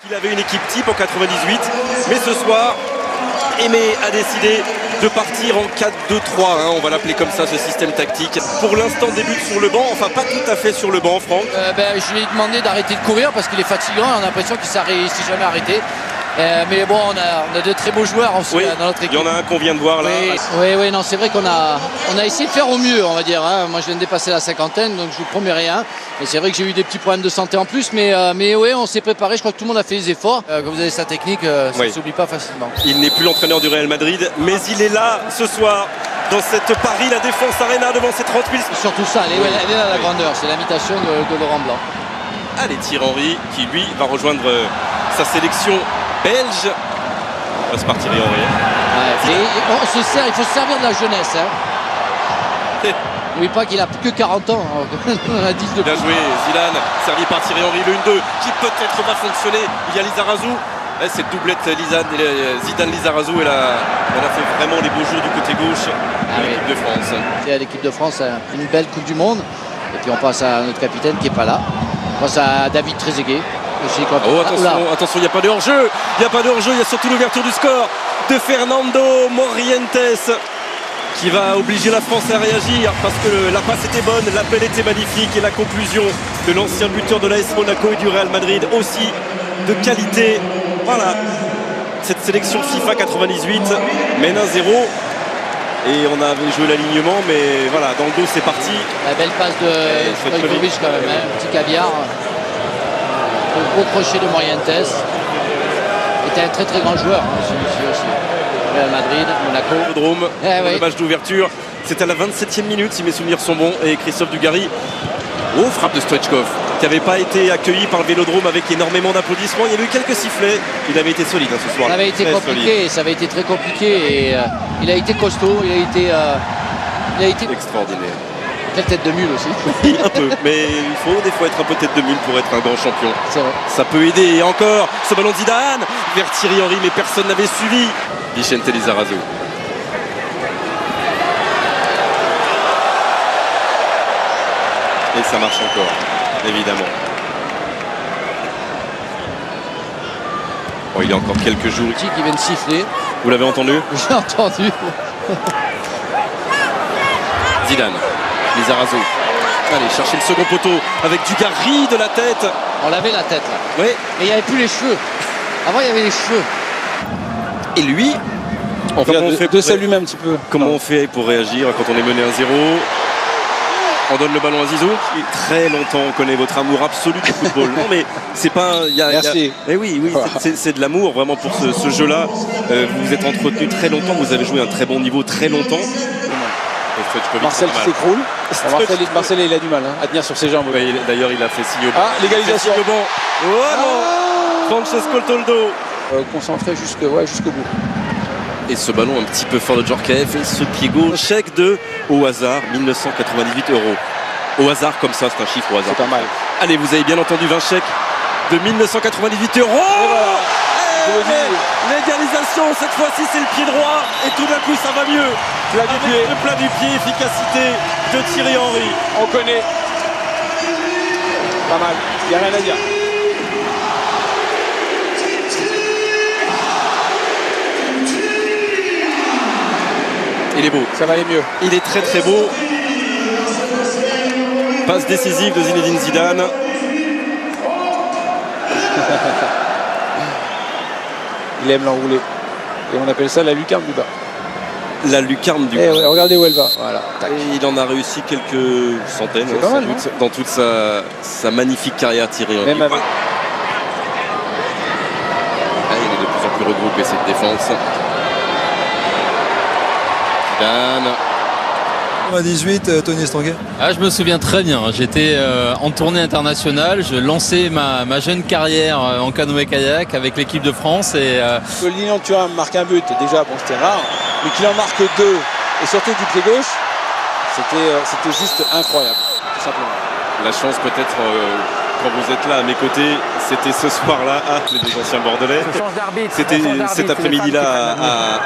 Il avait une équipe type en 98, mais ce soir, Aimé a décidé de partir en 4-2-3, on va l'appeler comme ça, ce système tactique. Pour l'instant, débute sur le banc, enfin pas tout à fait sur le banc, Franck. Je lui ai demandé d'arrêter de courir parce qu'il est fatigant, on a l'impression qu'il ne s'est jamais arrêté. Mais bon, on a de très beaux joueurs aussi dans notre équipe. Il y en a un qu'on vient de voir là. Oui, non, c'est vrai qu'on a essayé de faire au mieux, on va dire. Moi, je viens de dépasser la cinquantaine, donc je vous promets rien. Mais c'est vrai que j'ai eu des petits problèmes de santé en plus. Mais oui, on s'est préparé. Je crois que tout le monde a fait les efforts. Quand vous avez sa technique, ça ne s'oublie pas facilement. Il n'est plus l'entraîneur du Real Madrid, mais il est là ce soir dans cette Paris, la Défense Arena, devant ses 30 000. Surtout ça, elle est là la grandeur. C'est l'imitation de Laurent Blanc. Allez, Thierry Henry qui lui va rejoindre sa sélection belge. On va se partir Henry. Il faut se servir de la jeunesse. N'oublie pas qu'il a plus que 40 ans. On a 10 de plus. Bien joué, Zidane, servi par Thierry Henry, le 1-2 qui peut-être va fonctionner. Il y a Lizarazu. Cette doublette Zidane Lizarazu, elle a fait vraiment les beaux jours du côté gauche de l'équipe de France. L'équipe de France a une belle Coupe du Monde. Et puis on passe à notre capitaine qui n'est pas là. On passe à David Trezeguet. Attention, il n'y a pas de hors-jeu. Il y a surtout l'ouverture du score de Fernando Morientes qui va obliger la France à réagir parce que la passe était bonne, l'appel était magnifique et la conclusion de l'ancien buteur de l'AS Monaco et du Real Madrid aussi de qualité. Voilà, cette sélection FIFA 98 mène 1-0 et on avait joué l'alignement, mais voilà, dans le dos c'est parti. La belle passe de Stojkovic quand même, un petit caviar. Gros crochet de Morientes. Était un très très grand joueur, celui-ci aussi. Real Madrid, Monaco. Le match d'ouverture. C'était à la 27e minute, si mes souvenirs sont bons. Et Christophe Dugarry. Frappe de Stoichkov, qui n'avait pas été accueilli par le Vélodrome avec énormément d'applaudissements. Il y a eu quelques sifflets. Il avait été solide ce soir. Ça avait été compliqué, ça avait été très compliqué. Et il a été costaud, il a été extraordinaire. Quelle tête de mule aussi. Un peu, mais il faut des fois être un peu tête de mule pour être un grand champion. C'est vrai. Ça peut aider. Et encore, ce ballon de Zidane vers Thierry Henry, mais personne n'avait suivi. Vicente Lizarazu. Et ça marche encore, évidemment. Bon, il y a encore quelques jours. Qui vient de siffler. Vous l'avez entendu? J'ai entendu. Zidane. Lizarazu. Allez, chercher le second poteau avec Dugarry de la tête. On l'avait la tête là. Oui. Mais il n'y avait plus les cheveux. Avant, il y avait les cheveux. Et lui, on fait de s'allumer un petit peu. Comment on fait pour réagir quand on est mené 1-0? On donne le ballon à Zizou. Très longtemps, on connaît votre amour absolu du football. Non, mais c'est pas. Merci. Mais oui, c'est de l'amour vraiment pour ce jeu-là. Vous vous êtes entretenu très longtemps. Vous avez joué à un très bon niveau très longtemps. Marcel qui s'écroule. Marcel, il a du mal à tenir sur ses jambes. D'ailleurs, il a fait signe au banc. L'égalisation. Oh non, Francesco Toldo. Concentré jusqu'au bout. Et ce ballon un petit peu fort de Djorkaeff et ce pied gauche. Un chèque de, au hasard, 1998 €. Au hasard comme ça, c'est un chiffre au hasard. C'est pas mal. Allez, vous avez bien entendu 20 chèques de 1998 €. L'égalisation, cette fois-ci c'est le pied droit et tout d'un coup ça va mieux. Le plat du pied, efficacité de Thierry Henry. On connaît. Pas mal, il n'y a rien à dire. Il est beau. Ça va aller mieux. Il est très très beau. Passe décisive de Zinedine Zidane. Il aime l'enrouler. Et on appelle ça la lucarne du bas. La lucarne du bas. Regardez où elle va. Voilà. Et il en a réussi quelques centaines dans toute sa magnifique carrière, Thierry Henry. Même avec... Il est de plus en plus regroupé cette défense. Zidane. 98, Tony Estanguet. Je me souviens très bien, j'étais en tournée internationale, je lançais ma jeune carrière en canoë-kayak avec l'équipe de France. Et que Lilian Thuram marque un but, déjà bon c'était rare, mais qu'il en marque deux, et surtout du pied gauche, c'était juste incroyable, tout simplement. La chance peut-être, quand vous êtes là à mes côtés, c'était ce soir-là, les deux anciens Bordelais. C'était cet après-midi-là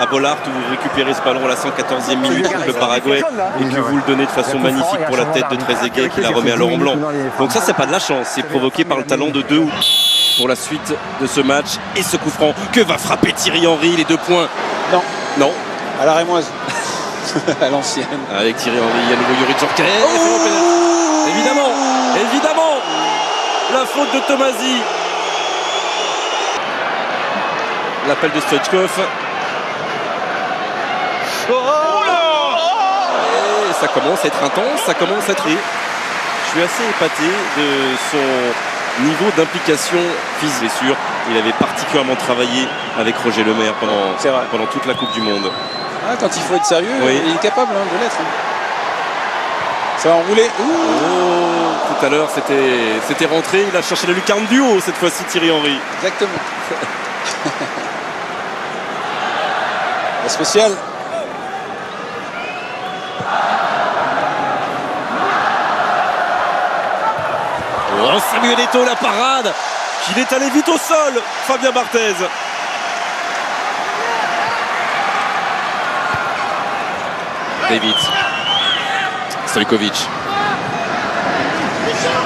à Bollard où vous récupérez ce ballon à la 114e minute contre le Paraguay et que vous le donnez de façon magnifique pour la tête de Trezeguet qui la remet à Laurent Blanc. Donc ça, c'est pas de la chance, c'est provoqué par le talent de deux. pour la suite de ce match et ce coup franc que va frapper Thierry Henry, les 2 points. Non, Non, à la Rémoise. À l'ancienne. avec Thierry Henry, il y a nouveau Yuri Djorkaeff. Évidemment, évidemment, la faute de Tomasi. L'appel de Stoichkov. Et ça commence à être intense, ça commence à être... Je suis assez épaté de son niveau d'implication physique, c'est sûr. Il avait particulièrement travaillé avec Roger Lemaire pendant toute la Coupe du Monde. Ah, quand il faut être sérieux, Oui. il est capable de l'être. Ça va enrouler. Oh, tout à l'heure c'était rentré, il a cherché la lucarne du haut cette fois-ci Thierry Henry. Exactement. La spéciale. Oh, Samuel Eto'o, la parade, qu'il est allé vite au sol, Fabien Barthez. David Stojkovic.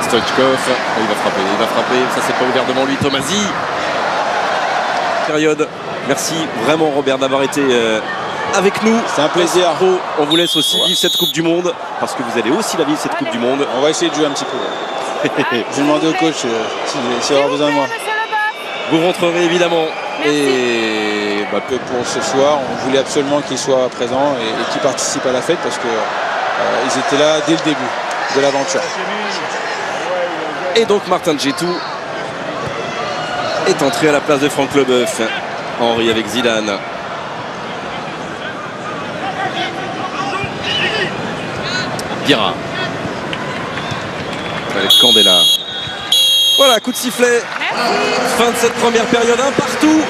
Stoichkov, oh, il va frapper, ça c'est pas ouvert devant lui, Tomasi. Période. Merci vraiment Robert d'avoir été avec nous. C'est un plaisir. On vous laisse aussi vivre cette Coupe du Monde, parce que vous allez aussi la vivre cette Coupe du Monde. On va essayer de jouer un petit peu. Je vais demander au coach s'il aura besoin de moi. Vous rentrerez évidemment. Merci. Et Pour ce soir, on voulait absolument qu'il soit présent et qu'il participe à la fête parce que ils étaient là dès le début de l'aventure. Et donc Martin Djetou est entré à la place de Franck Leboeuf. Henry avec Zidane. Guerra. Avec Candela. Voilà, coup de sifflet. Fin de cette première période, un partout.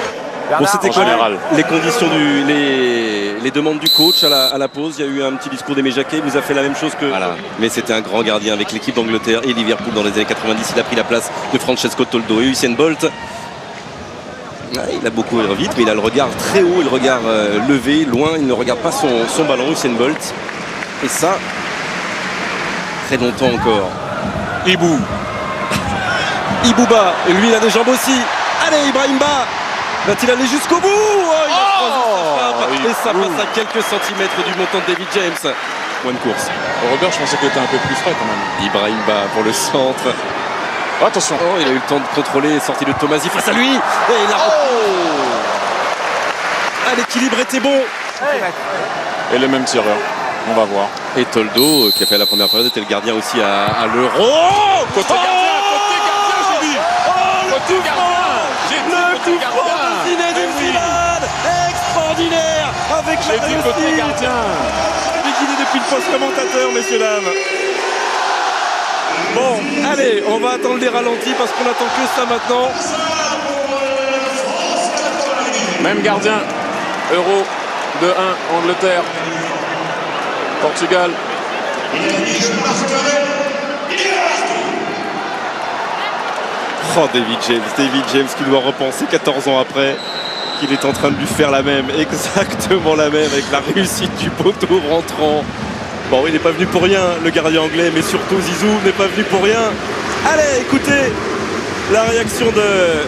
Bon, c'était quoi les conditions les demandes du coach à la pause? Il y a eu un petit discours d'Aimé Jacquet, il vous a fait la même chose que... Voilà. Mais c'était un grand gardien avec l'équipe d'Angleterre et Liverpool dans les années 90. Il a pris la place de Francesco Toldo et Usain Bolt. Il a beaucoup vite, mais il a le regard très haut, le regard levé, loin. Il ne regarde pas son ballon, Usain Bolt. Et ça, très longtemps encore. Ibou. Ibouba, et lui il a des jambes aussi. Allez, Ibrahimba. Va-t-il aller jusqu'au bout? Il a croisé sa frappe, et ça passe à quelques centimètres du montant de David James. Point de course. Robert, je pensais qu'il était un peu plus frais quand même. Ibrahimba pour le centre. Oh, attention. Oh, il a eu le temps de contrôler, sortie de Tomasi face à lui. Et il a l'équilibre était bon. Et le même tireur. On va voir. Et Toldo, qui a fait la première période, était le gardien aussi à l'Euro. Côté gardien, j'ai dit. Le coup franc de Zinedine Zidane, extraordinaire avec la J'ai dit côté gardien. J'ai guidé depuis le poste commentateur, messieurs dames. Bon, allez, on va attendre les ralentis parce qu'on attend que ça maintenant. Même gardien. Euro 2-1, Angleterre. Portugal. Oh, David James qui doit repenser 14 ans après qu'il est en train de lui faire la même, exactement la même, avec la réussite du poteau rentrant. Bon, il n'est pas venu pour rien, le gardien anglais, mais surtout Zizou n'est pas venu pour rien. Allez, écoutez la réaction de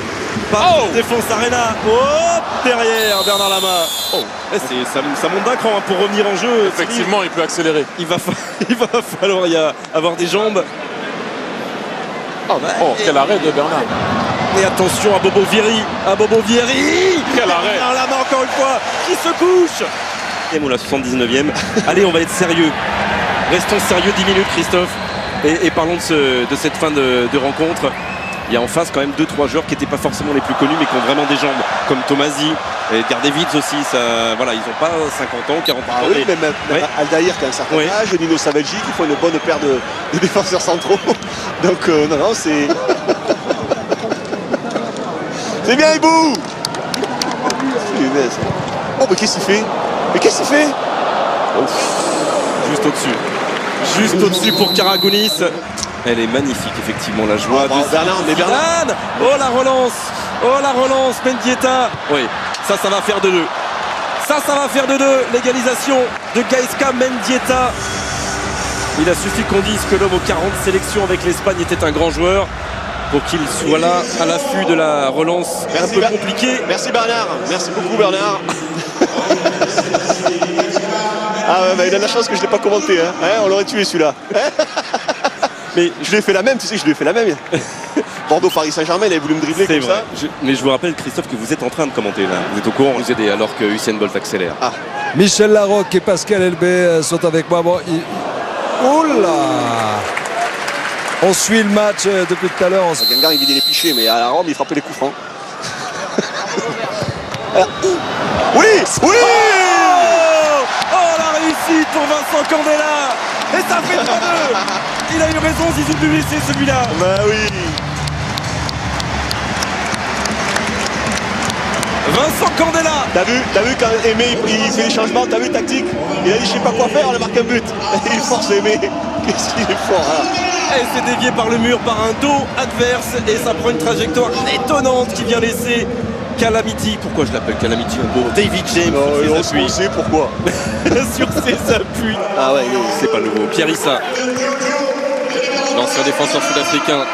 Défense Arena. Oh, derrière Bernard Lama. Oh, ça monte d'un cran hein, pour revenir en jeu. Effectivement, il peut accélérer. Il va falloir avoir des jambes. Oh, quel arrêt de Bernard. Et attention à Bobo Vieri. Quel arrêt. Bernard Lama encore une fois qui se couche. Et la 79e. Allez, on va être sérieux. Restons sérieux 10 minutes, Christophe. Et parlons de cette fin de rencontre. Il y a en face quand même 2-3 joueurs qui n'étaient pas forcément les plus connus mais qui ont vraiment des jambes, comme Tomasi et Edgar Davids aussi. Voilà, ils n'ont pas 50 ans, 40 ans. Oui, mais même Aldaïr qui a un certain âge, Nino Savelji qui font une bonne paire de défenseurs centraux. Donc non, c'est... C'est bien Ibou. Oh, mais qu'est-ce qu'il fait? Juste au-dessus pour Karagounis. Elle est magnifique, effectivement, la joie de Zidane. Oh, la relance, Mendieta. Oui, ça va faire de 2. Ça va faire de 2. L'égalisation de Gaizka Mendieta. Il a suffi qu'on dise que l'homme aux 40 sélections avec l'Espagne était un grand joueur. pour qu'il soit là à l'affût de la relance un peu compliquée. Merci Bernard, merci beaucoup Bernard. Ah ouais, bah, il a la chance que je ne l'ai pas commenté, hein. Hein, on l'aurait tué celui-là. Hein. Mais je lui ai fait la même, tu sais, je lui ai fait la même. Bordeaux Paris Saint-Germain, il avait voulu me dribbler comme ça. Mais je vous rappelle, Christophe, que vous êtes en train de commenter là. Vous êtes au courant, vous aidez alors que Usain Bolt accélère. Ah. Michel Larocque et Pascal Elbé sont avec moi. Bon, oula! On suit le match depuis tout à l'heure. Guingamp il vidait les pichets, mais à la Rome il frappait les coups francs. Oui! Oui! Oh la réussite pour Vincent Candela! Et ça fait 3-2! Il a eu raison, Zizou de lui laisser celui-là. Bah oui! Vincent Candela! T'as vu quand Aimé il fait les changements, t'as vu tactique? Il a dit je sais pas quoi faire, on a marqué un but. Il force Aimé. Qu'est-ce qu'il est fort hein. Et c'est dévié par le mur, par un dos adverse. Et ça prend une trajectoire étonnante qui vient laisser Calamity. Pourquoi je l'appelle Calamity? David James sur ses appuis. On sait pourquoi. Sur ses appuis. Ah ouais, c'est pas nouveau. Pierre Issa, l'ancien défenseur sud-africain.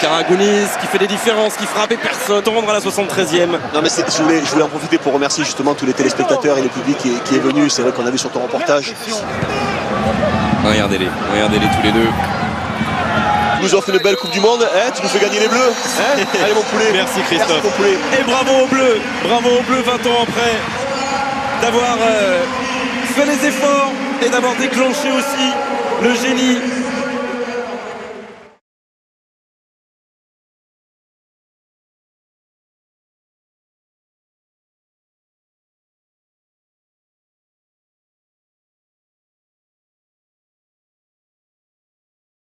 Karagounis qui fait des différences, qui frappe et personne. Tendre à la 73e. Non mais je voulais en profiter pour remercier justement tous les téléspectateurs et le public qui est venu. C'est vrai qu'on a vu sur ton reportage. Regardez-les tous les deux. Tu nous offres une belle Coupe du Monde, hein, tu nous fais gagner les Bleus. Hein. Allez mon poulet. Merci Christophe. Merci, mon poulet. Et bravo aux Bleus 20 ans après, d'avoir fait les efforts et d'avoir déclenché aussi le génie